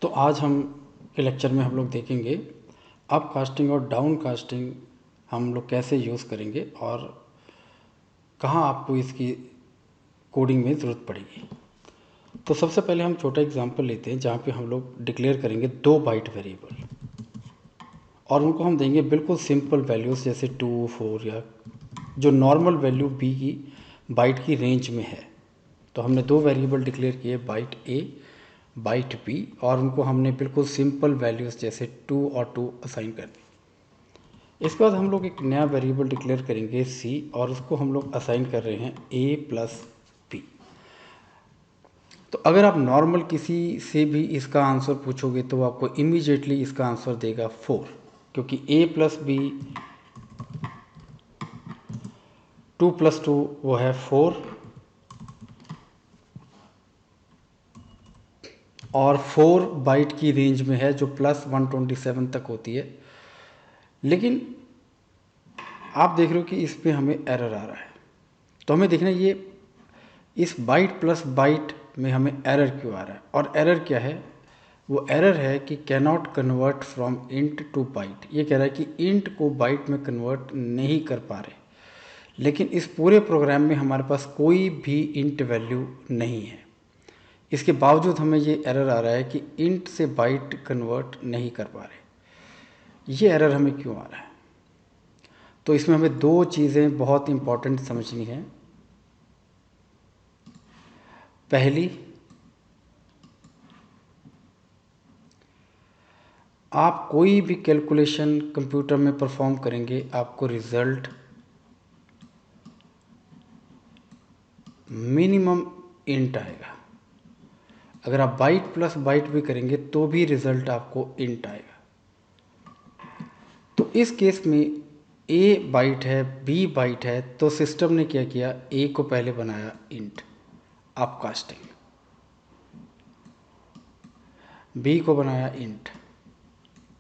तो आज हम के लेक्चर में हम लोग देखेंगे अप कास्टिंग और डाउन कास्टिंग हम लोग कैसे यूज़ करेंगे और कहाँ आपको इसकी कोडिंग में ज़रूरत पड़ेगी। तो सबसे पहले हम छोटा एग्जांपल लेते हैं जहाँ पे हम लोग डिक्लेयर करेंगे 2 बाइट वेरिएबल और उनको हम देंगे बिल्कुल सिंपल वैल्यूज़ जैसे 2, 4 या जो नॉर्मल वैल्यू बी की बाइट की रेंज में है। तो हमने 2 वेरिएबल डिक्लेयर किए, बाइट ए, बाइट बी, और उनको हमने बिल्कुल सिंपल वैल्यूज़ जैसे 2 और 2 असाइन कर दी। इसके बाद हम लोग एक नया वेरिएबल डिक्लेयर करेंगे सी और उसको हम लोग असाइन कर रहे हैं ए प्लस बी। तो अगर आप नॉर्मल किसी से भी इसका आंसर पूछोगे तो आपको इमीडिएटली इसका आंसर देगा 4, क्योंकि ए प्लस बी 2 प्लस 2 वो है 4 और 4 बाइट की रेंज में है जो प्लस 127 तक होती है। लेकिन आप देख रहे हो कि इस पे हमें एरर आ रहा है, तो हमें देखना ये इस बाइट प्लस बाइट में हमें एरर क्यों आ रहा है। और एरर क्या है? वो एरर है कि cannot convert from int to byte. ये कह रहा है कि इंट को बाइट में कन्वर्ट नहीं कर पा रहे, लेकिन इस पूरे प्रोग्राम में हमारे पास कोई भी इंट वैल्यू नहीं है। इसके बावजूद हमें ये एरर आ रहा है कि इंट से बाइट कन्वर्ट नहीं कर पा रहे। ये एरर हमें क्यों आ रहा है? तो इसमें हमें 2 चीज़ें बहुत इम्पॉर्टेंट समझनी है। पहली, आप कोई भी कैलकुलेशन कंप्यूटर में परफॉर्म करेंगे, आपको रिज़ल्ट मिनिमम इंट आएगा। अगर आप बाइट प्लस बाइट भी करेंगे तो भी रिज़ल्ट आपको इंट आएगा। तो इस केस में ए बाइट है, बी बाइट है, तो सिस्टम ने क्या किया, ए को पहले बनाया इंट अपकास्टिंग, बी को बनाया इंट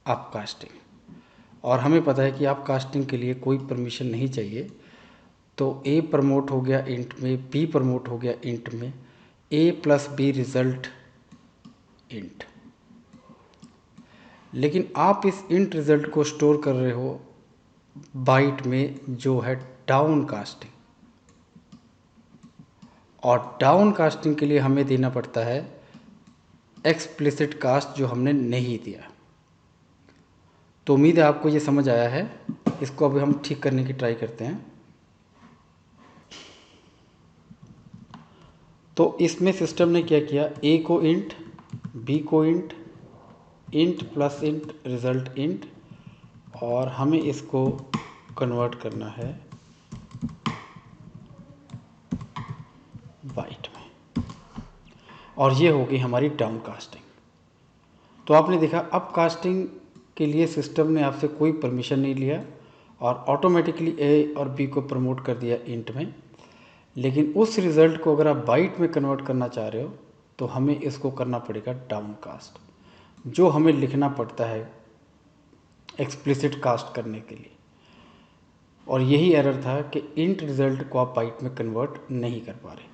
अपकास्टिंग, और हमें पता है कि अपकास्टिंग के लिए कोई परमिशन नहीं चाहिए। तो ए प्रमोट हो गया इंट में, बी प्रमोट हो गया इंट में, ए प्लस बी रिज़ल्ट इंट। लेकिन आप इस इंट रिज़ल्ट को स्टोर कर रहे हो बाइट में जो है डाउन कास्टिंग, और डाउन कास्टिंग के लिए हमें देना पड़ता है एक्सप्लिसिट कास्ट, जो हमने नहीं दिया। तो उम्मीद है आपको ये समझ आया है। इसको अभी हम ठीक करने की ट्राई करते हैं। तो इसमें सिस्टम ने क्या किया, ए को इंट, बी को int, int plus int result int, और हमें इसको कन्वर्ट करना है बाइट में, और ये होगी हमारी डाउन कास्टिंग। तो आपने देखा अप कास्टिंग के लिए सिस्टम ने आपसे कोई परमिशन नहीं लिया और ऑटोमेटिकली ए और बी को प्रमोट कर दिया इंट में। लेकिन उस रिज़ल्ट को अगर आप बाइट में कन्वर्ट करना चाह रहे हो तो हमें इसको करना पड़ेगा डाउन कास्ट, जो हमें लिखना पड़ता है एक्सप्लिसिट कास्ट करने के लिए। और यही एरर था कि इंट रिज़ल्ट को आप बाइट में कन्वर्ट नहीं कर पा रहे।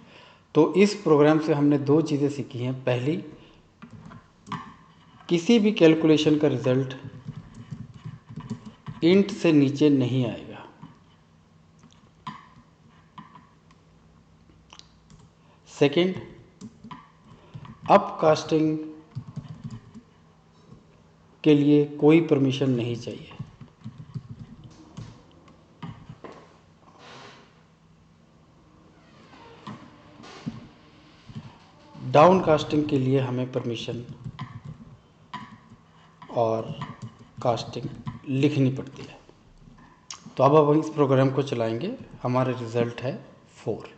तो इस प्रोग्राम से हमने 2 चीज़ें सीखी हैं। पहली, किसी भी कैलकुलेशन का रिज़ल्ट इंट से नीचे नहीं आएगा। सेकंड, अप कास्टिंग के लिए कोई परमिशन नहीं चाहिए। डाउन कास्टिंग के लिए हमें परमिशन और कास्टिंग लिखनी पड़ती है। तो अब हम इस प्रोग्राम को चलाएंगे। हमारा रिज़ल्ट है 4।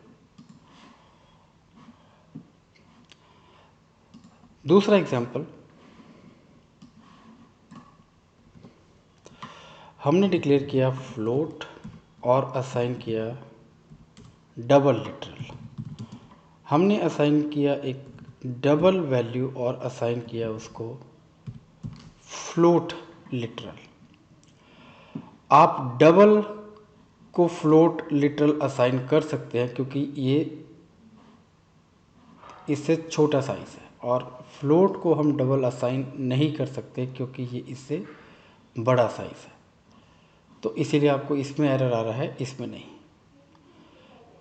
दूसरा एग्जांपल, हमने डिक्लेयर किया फ्लोट और असाइन किया डबल लिटरल। हमने असाइन किया एक डबल वैल्यू और असाइन किया उसको फ्लोट लिटरल। आप डबल को फ्लोट लिटरल असाइन कर सकते हैं क्योंकि ये इससे छोटा साइज है। और फ्लोट को हम डबल असाइन नहीं कर सकते क्योंकि ये इससे बड़ा साइज़ है, तो इसीलिए आपको इसमें एरर आ रहा है, इसमें नहीं।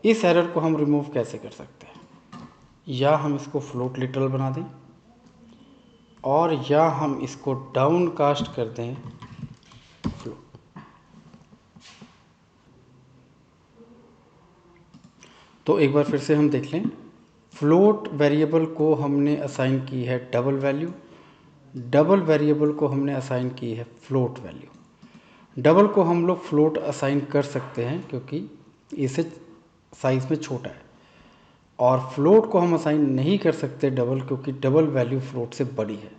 इस एरर को हम रिमूव कैसे कर सकते हैं? या हम इसको फ्लोट लिटरल बना दें, और या हम इसको डाउन कास्ट कर दें फ्लोट। तो एक बार फिर से हम देख लें। फ्लोट वेरिएबल को हमने असाइन की है डबल वैल्यू, डबल वेरिएबल को हमने असाइन की है फ्लोट वैल्यू। डबल को हम लोग फ्लोट असाइन कर सकते हैं क्योंकि इसे साइज़ में छोटा है, और फ्लोट को हम असाइन नहीं कर सकते डबल, क्योंकि डबल वैल्यू फ्लोट से बड़ी है।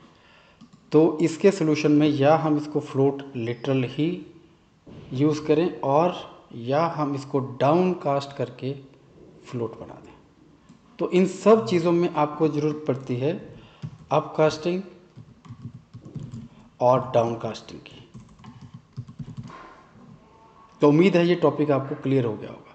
तो इसके सोल्यूशन में या हम इसको फ्लोट लिटरल ही यूज़ करें, और या हम इसको डाउन कास्ट करके फ्लोट बना दें। तो इन सब चीज़ों में आपको ज़रूरत पड़ती है अप कास्टिंग और डाउन कास्टिंग की। तो उम्मीद है ये टॉपिक आपको क्लियर हो गया होगा।